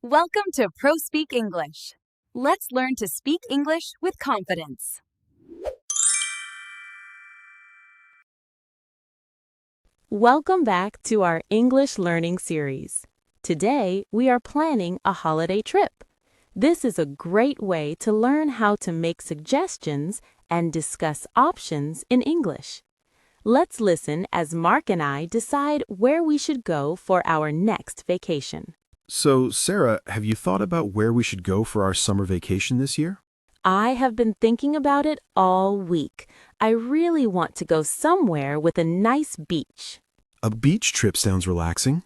Welcome to ProSpeak English. Let's learn to speak English with confidence. Welcome back to our English learning series. Today, we are planning a holiday trip. This is a great way to learn how to make suggestions and discuss options in English. Let's listen as Mark and I decide where we should go for our next vacation. So, Sarah, have you thought about where we should go for our summer vacation this year? I have been thinking about it all week. I really want to go somewhere with a nice beach. A beach trip sounds relaxing.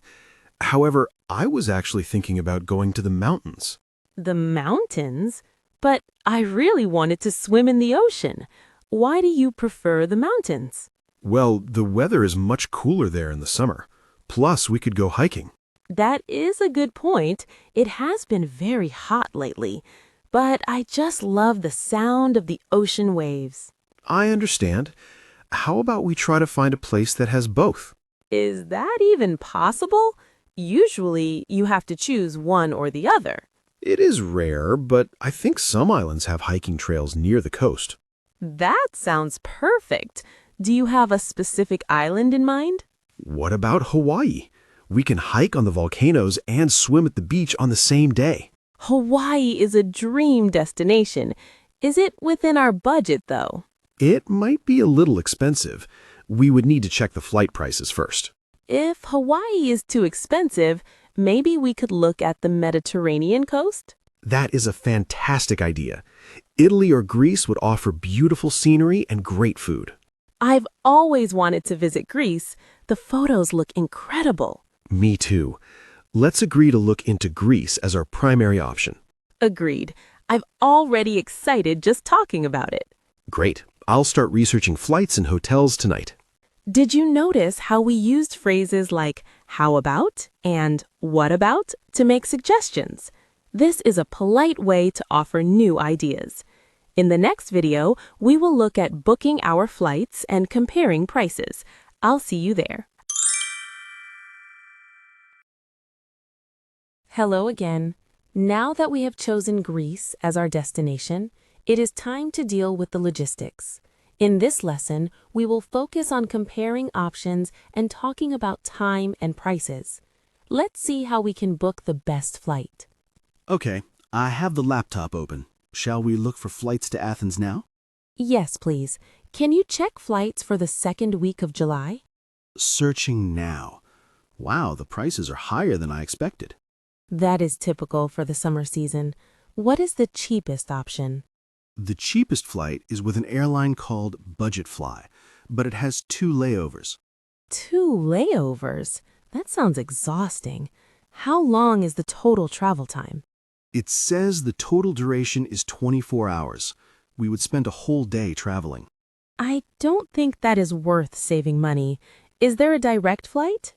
However, I was actually thinking about going to the mountains. The mountains? But I really wanted to swim in the ocean. Why do you prefer the mountains? Well, the weather is much cooler there in the summer. Plus, we could go hiking. That is a good point. It has been very hot lately, but I just love the sound of the ocean waves. I understand. How about we try to find a place that has both? Is that even possible? Usually, you have to choose one or the other. It is rare, but I think some islands have hiking trails near the coast. That sounds perfect. Do you have a specific island in mind? What about Hawaii? We can hike on the volcanoes and swim at the beach on the same day. Hawaii is a dream destination. Is it within our budget, though? It might be a little expensive. We would need to check the flight prices first. If Hawaii is too expensive, maybe we could look at the Mediterranean coast? That is a fantastic idea. Italy or Greece would offer beautiful scenery and great food. I've always wanted to visit Greece. The photos look incredible. Me too. Let's agree to look into Greece as our primary option. Agreed. I'm already excited just talking about it. Great. I'll start researching flights and hotels tonight. Did you notice how we used phrases like how about and what about to make suggestions? This is a polite way to offer new ideas. In the next video, we will look at booking our flights and comparing prices. I'll see you there. Hello again. Now that we have chosen Greece as our destination, it is time to deal with the logistics. In this lesson, we will focus on comparing options and talking about time and prices. Let's see how we can book the best flight. Okay, I have the laptop open. Shall we look for flights to Athens now? Yes, please. Can you check flights for the second week of July? Searching now. Wow, the prices are higher than I expected. That is typical for the summer season. What is the cheapest option? The cheapest flight is with an airline called Budget Fly, but it has 2 layovers. 2 layovers? That sounds exhausting. How long is the total travel time? It says the total duration is 24 hours. We would spend a whole day traveling. I don't think that is worth saving money. Is there a direct flight?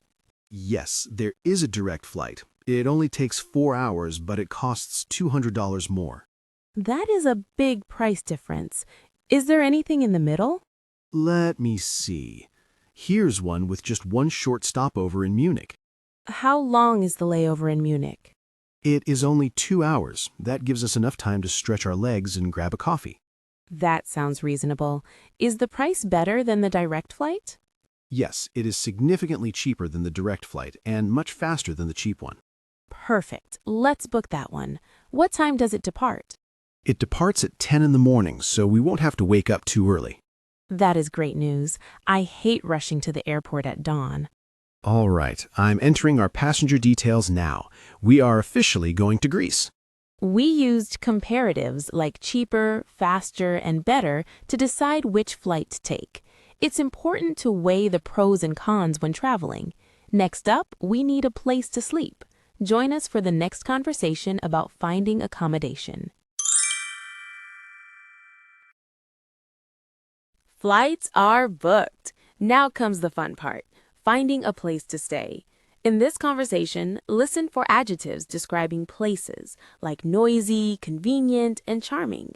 Yes, there is a direct flight. It only takes 4 hours, but it costs $200 more. That is a big price difference. Is there anything in the middle? Let me see. Here's one with just one short stopover in Munich. How long is the layover in Munich? It is only 2 hours. That gives us enough time to stretch our legs and grab a coffee. That sounds reasonable. Is the price better than the direct flight? Yes, it is significantly cheaper than the direct flight and much faster than the cheap one. Perfect. Let's book that one. What time does it depart? It departs at 10 in the morning, so we won't have to wake up too early. That is great news. I hate rushing to the airport at dawn. All right, I'm entering our passenger details now. We are officially going to Greece. We used comparatives like cheaper, faster, and better to decide which flight to take. It's important to weigh the pros and cons when traveling. Next up, we need a place to sleep. Join us for the next conversation about finding accommodation. Flights are booked. Now comes the fun part, finding a place to stay. In this conversation, listen for adjectives describing places, like noisy, convenient, and charming.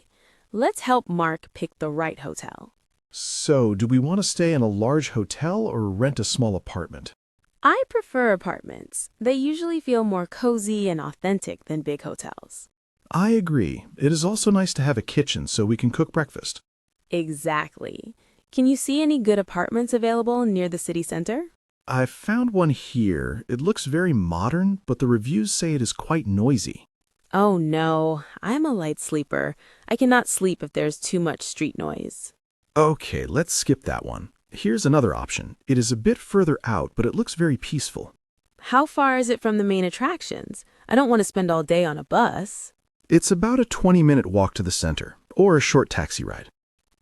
Let's help Mark pick the right hotel. So, do we want to stay in a large hotel or rent a small apartment? I prefer apartments. They usually feel more cozy and authentic than big hotels. I agree. It is also nice to have a kitchen so we can cook breakfast. Exactly. Can you see any good apartments available near the city center? I found one here. It looks very modern, but the reviews say it is quite noisy. Oh no, I'm a light sleeper. I cannot sleep if there's too much street noise. Okay, let's skip that one. Here's another option. It is a bit further out, but it looks very peaceful. How far is it from the main attractions? I don't want to spend all day on a bus. It's about a 20-minute walk to the center, or a short taxi ride.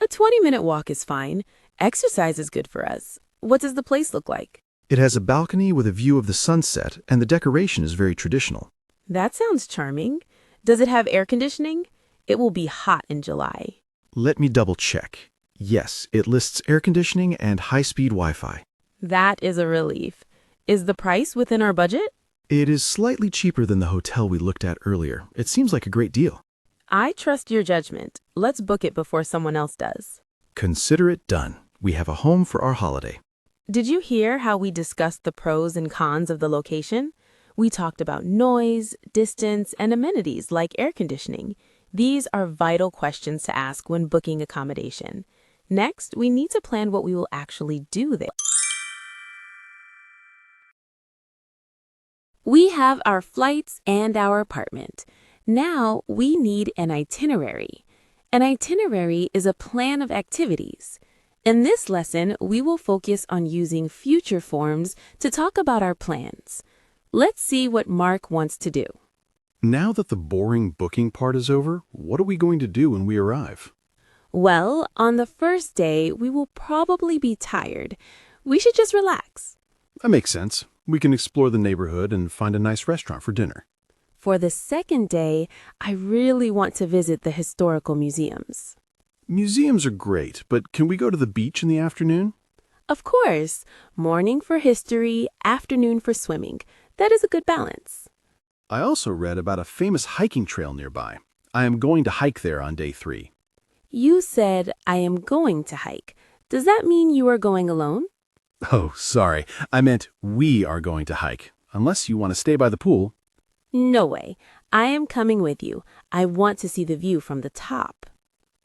A 20-minute walk is fine. Exercise is good for us. What does the place look like? It has a balcony with a view of the sunset, and the decoration is very traditional. That sounds charming. Does it have air conditioning? It will be hot in July. Let me double check. Yes, it lists air conditioning and high-speed Wi-Fi. That is a relief. Is the price within our budget? It is slightly cheaper than the hotel we looked at earlier. It seems like a great deal. I trust your judgment. Let's book it before someone else does. Consider it done. We have a home for our holiday. Did you hear how we discussed the pros and cons of the location? We talked about noise, distance, and amenities like air conditioning. These are vital questions to ask when booking accommodation. Next, we need to plan what we will actually do there. We have our flights and our apartment. Now we need an itinerary. An itinerary is a plan of activities. In this lesson, we will focus on using future forms to talk about our plans. Let's see what Mark wants to do. Now that the boring booking part is over, what are we going to do when we arrive? Well, on the first day, we will probably be tired. We should just relax. That makes sense. We can explore the neighborhood and find a nice restaurant for dinner. For the second day, I really want to visit the historical museums. Museums are great, but can we go to the beach in the afternoon? Of course, morning for history, afternoon for swimming. That is a good balance. I also read about a famous hiking trail nearby. I am going to hike there on day 3. You said, I am going to hike. Does that mean you are going alone? Oh, sorry. I meant we are going to hike. Unless you want to stay by the pool. No way. I am coming with you. I want to see the view from the top.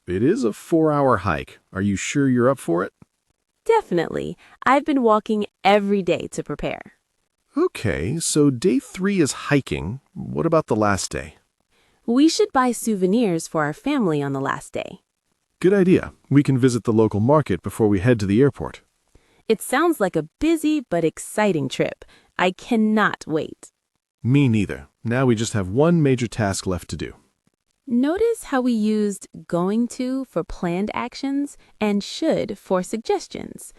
It is a 4-hour hike. Are you sure you're up for it? Definitely. I've been walking every day to prepare. Okay, so day 3 is hiking. What about the last day? We should buy souvenirs for our family on the last day. Good idea. We can visit the local market before we head to the airport. It sounds like a busy but exciting trip. I cannot wait. Me neither. Now we just have one major task left to do. Notice how we used going to for planned actions and should for suggestions.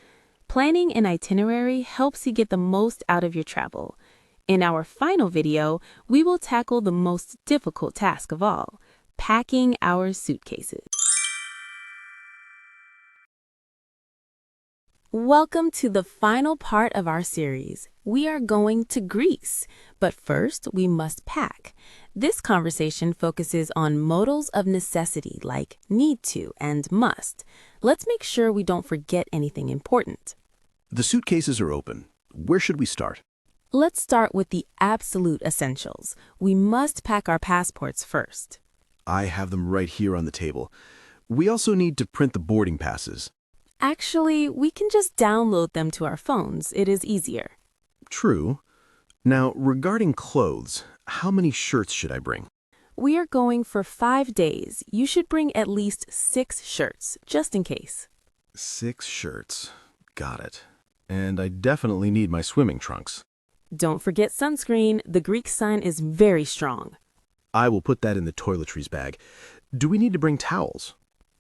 Planning an itinerary helps you get the most out of your travel. In our final video, we will tackle the most difficult task of all, packing our suitcases. Welcome to the final part of our series. We are going to Greece, but first we must pack. This conversation focuses on modals of necessity like need to and must. Let's make sure we don't forget anything important. The suitcases are open. Where should we start? Let's start with the absolute essentials. We must pack our passports first. I have them right here on the table. We also need to print the boarding passes. Actually, we can just download them to our phones. It is easier. True. Now, regarding clothes, how many shirts should I bring? We are going for 5 days. You should bring at least 6 shirts, just in case. 6 shirts. Got it. And I definitely need my swimming trunks. Don't forget sunscreen. The Greek sun is very strong. I will put that in the toiletries bag. Do we need to bring towels?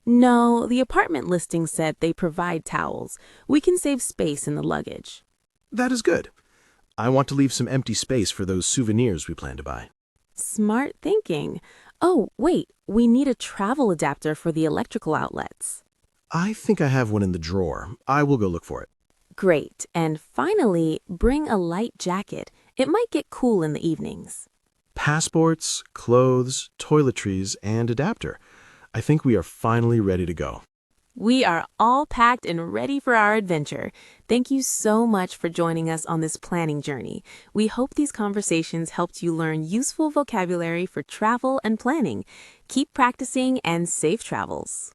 No, the apartment listing said they provide towels. We can save space in the luggage. That is good. I want to leave some empty space for those souvenirs we plan to buy. Smart thinking. Oh, wait, we need a travel adapter for the electrical outlets. I think I have one in the drawer. I will go look for it. Great. And finally, bring a light jacket. It might get cool in the evenings. Passports, clothes, toiletries, and adapter. I think we are finally ready to go. We are all packed and ready for our adventure. Thank you so much for joining us on this planning journey. We hope these conversations helped you learn useful vocabulary for travel and planning. Keep practicing and safe travels.